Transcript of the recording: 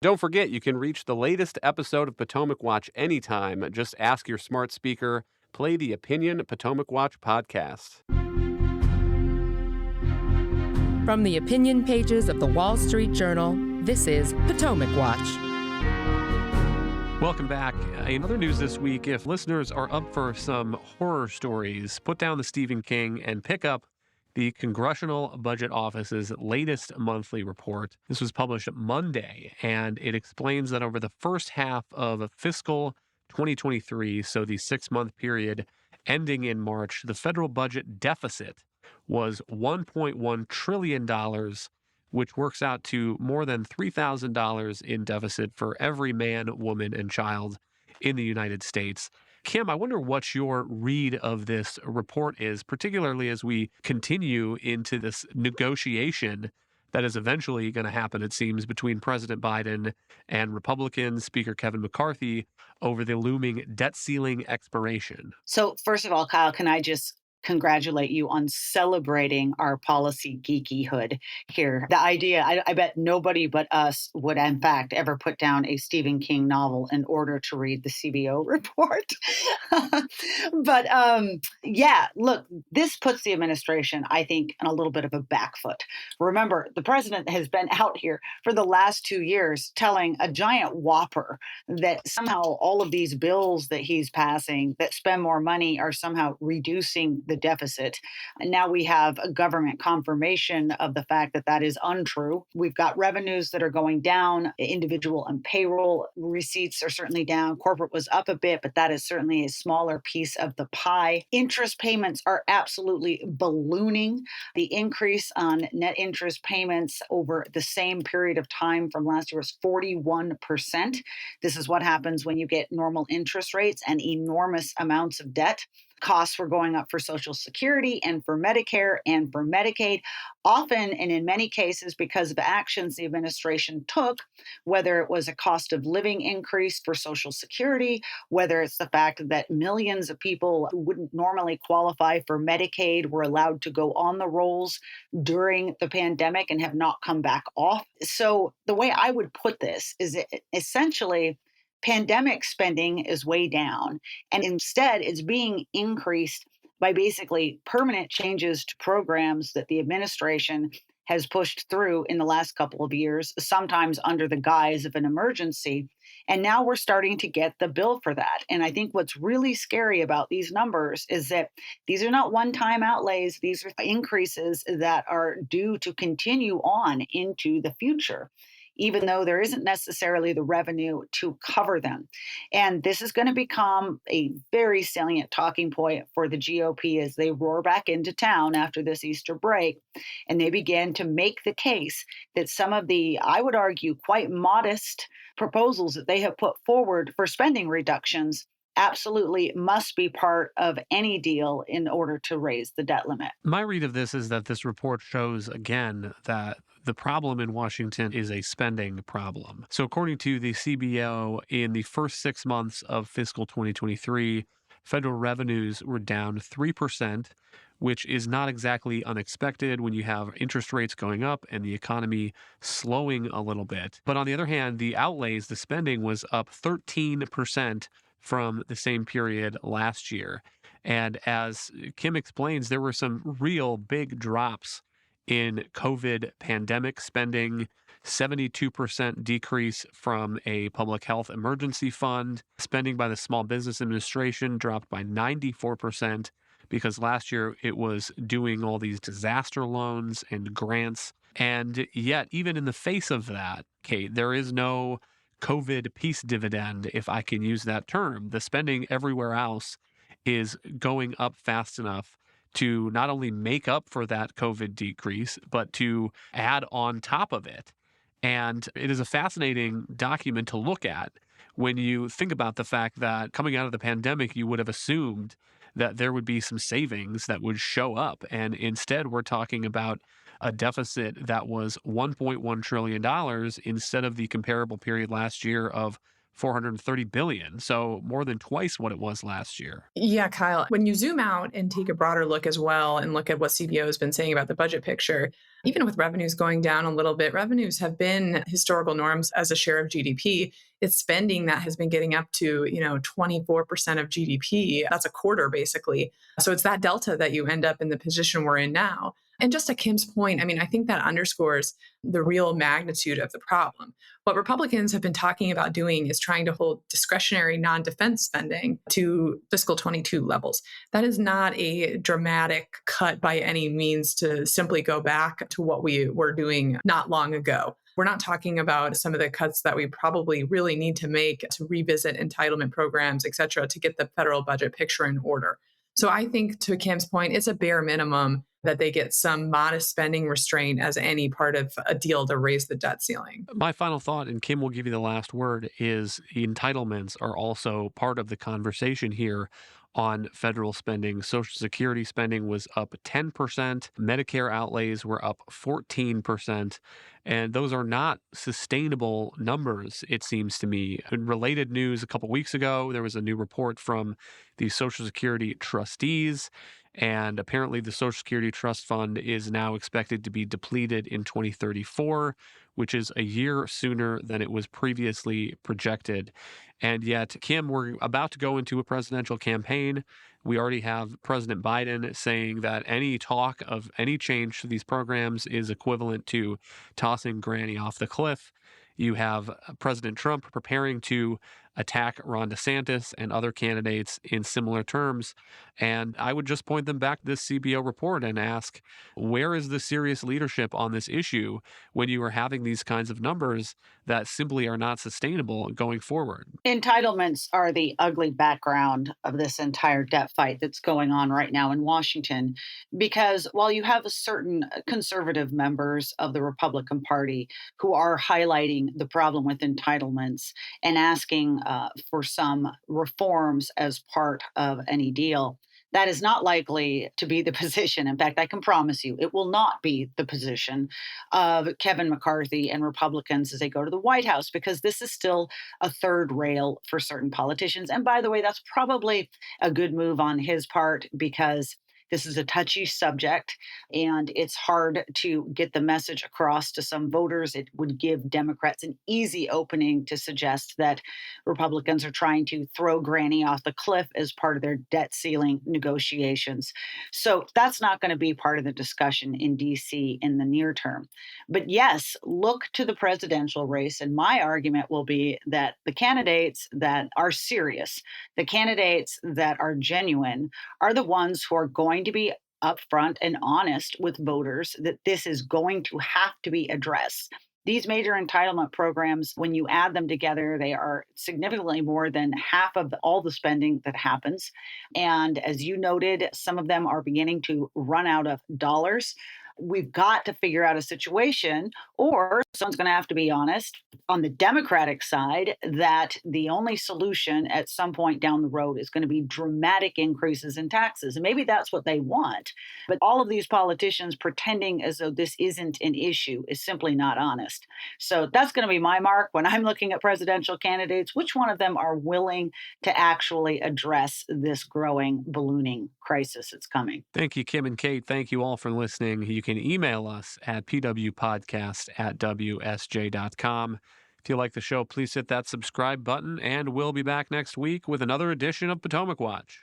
Don't forget, you can reach the latest episode of Potomac Watch anytime. Just ask your smart speaker, play the Opinion Potomac Watch podcast. From the opinion pages of the Wall Street Journal, this is Potomac Watch. Welcome back. In other news this week, if listeners are up for some horror stories, put down the Stephen King and pick up the Congressional Budget Office's latest monthly report. This was published Monday, and it explains that over the first half of fiscal 2023, so the 6-month period ending in March, the federal budget deficit was $1.1 trillion, which works out to more than $3,000 in deficit for every man, woman, and child in the United States. Kim, I wonder what your read of this report is, particularly as we continue into this negotiation that is eventually going to happen, it seems, between President Biden and Republican Speaker Kevin McCarthy over the looming debt ceiling expiration. So first of all, Kyle, can I just congratulate you on celebrating our policy geekyhood here. The idea, I bet nobody but us would, in fact, ever put down a Stephen King novel in order to read the CBO report. But yeah, look, this puts the administration, I think, on a little bit of a back foot. Remember, the president has been out here for the last 2 years telling a giant whopper that somehow all of these bills that he's passing that spend more money are somehow reducing the deficit. And now we have a government confirmation of the fact that that is untrue. We've got revenues that are going down. Individual and payroll receipts are certainly down. Corporate was up a bit, but that is certainly a smaller piece of the pie. Interest payments are absolutely ballooning. The increase on net interest payments over the same period of time from last year was 41%. This is what happens when you get normal interest rates and enormous amounts of debt. Costs were going up for Social Security and for Medicare and for Medicaid, often and in many cases because of actions the administration took, whether it was a cost of living increase for Social Security, whether it's the fact that millions of people who wouldn't normally qualify for Medicaid were allowed to go on the rolls during the pandemic and have not come back off. So the way I would put this is essentially pandemic spending is way down, and instead it's being increased by basically permanent changes to programs that the administration has pushed through in the last couple of years, sometimes under the guise of an emergency. And now we're starting to get the bill for that. And I think what's really scary about these numbers is that these are not one-time outlays. These are increases that are due to continue on into the future, even though there isn't necessarily the revenue to cover them. And this is going to become a very salient talking point for the GOP as they roar back into town after this Easter break. And they begin to make the case that some of the, I would argue, quite modest proposals that they have put forward for spending reductions absolutely must be part of any deal in order to raise the debt limit. My read of this is that this report shows, again, that the problem in Washington is a spending problem. So according to the CBO, in the first 6 months of fiscal 2023, federal revenues were down 3%, which is not exactly unexpected when you have interest rates going up and the economy slowing a little bit. But on the other hand, the outlays, the spending was up 13% from the same period last year. And as Kim explains, there were some real big drops in COVID pandemic spending, 72% decrease from a public health emergency fund. Spending by the Small Business Administration dropped by 94% because last year it was doing all these disaster loans and grants. And yet, even in the face of that, Kate, there is no COVID peace dividend, if I can use that term. The spending everywhere else is going up fast enough to not only make up for that COVID decrease, but to add on top of it. And it is a fascinating document to look at when you think about the fact that coming out of the pandemic, you would have assumed that there would be some savings that would show up. And instead, we're talking about a deficit that was $1.1 trillion instead of the comparable period last year of $430 billion, so more than twice what it was last year. Yeah, Kyle, when you zoom out and take a broader look as well and look at what CBO has been saying about the budget picture, even with revenues going down a little bit, revenues have been historical norms as a share of GDP. It's spending that has been getting up to, 24% of GDP. That's a quarter, basically. So it's that delta that you end up in the position we're in now. And just to Kim's point, I mean, I think that underscores the real magnitude of the problem. What Republicans have been talking about doing is trying to hold discretionary non-defense spending to fiscal 22 levels. That is not a dramatic cut by any means to simply go back to what we were doing not long ago. We're not talking about some of the cuts that we probably really need to make to revisit entitlement programs, et cetera, to get the federal budget picture in order. So I think, to Kim's point, it's a bare minimum that they get some modest spending restraint as any part of a deal to raise the debt ceiling. My final thought, and Kim will give you the last word, is entitlements are also part of the conversation here on federal spending. Social Security spending was up 10%, Medicare outlays were up 14%, and those are not sustainable numbers, it seems to me. In related news, a couple weeks ago, there was a new report from the Social Security trustees, and apparently the Social Security Trust Fund is now expected to be depleted in 2034, which is a year sooner than it was previously projected. And yet, Kim, we're about to go into a presidential campaign. We already have President Biden saying that any talk of any change to these programs is equivalent to tossing Granny off the cliff. You have President Trump preparing to attack Ron DeSantis and other candidates in similar terms. And I would just point them back to this CBO report and ask, where is the serious leadership on this issue when you are having these kinds of numbers that simply are not sustainable going forward? Entitlements are the ugly background of this entire debt fight that's going on right now in Washington. Because while you have certain conservative members of the Republican Party who are highlighting the problem with entitlements and asking for some reforms as part of any deal, that is not likely to be the position. In fact, I can promise you it will not be the position of Kevin McCarthy and Republicans as they go to the White House, because this is still a third rail for certain politicians. And by the way, that's probably a good move on his part, because this is a touchy subject and it's hard to get the message across to some voters. It would give Democrats an easy opening to suggest that Republicans are trying to throw Granny off the cliff as part of their debt ceiling negotiations. So that's not going to be part of the discussion in DC in the near term. But yes, look to the presidential race. And my argument will be that the candidates that are serious, the candidates that are genuine, are the ones who are going to be upfront and honest with voters that this is going to have to be addressed. These major entitlement programs, when you add them together, they are significantly more than half of all the spending that happens. And as you noted, some of them are beginning to run out of dollars. We've got to figure out a situation, or someone's going to have to be honest on the Democratic side that the only solution at some point down the road is going to be dramatic increases in taxes. And maybe that's what they want. But all of these politicians pretending as though this isn't an issue is simply not honest. So that's going to be my mark when I'm looking at presidential candidates. Which one of them are willing to actually address this growing, ballooning crisis that's coming? Thank you, Kim and Kate. Thank you all for listening. You can email us at pwpodcast@wsj.com. If you like the show, please hit that subscribe button, and we'll be back next week with another edition of Potomac Watch.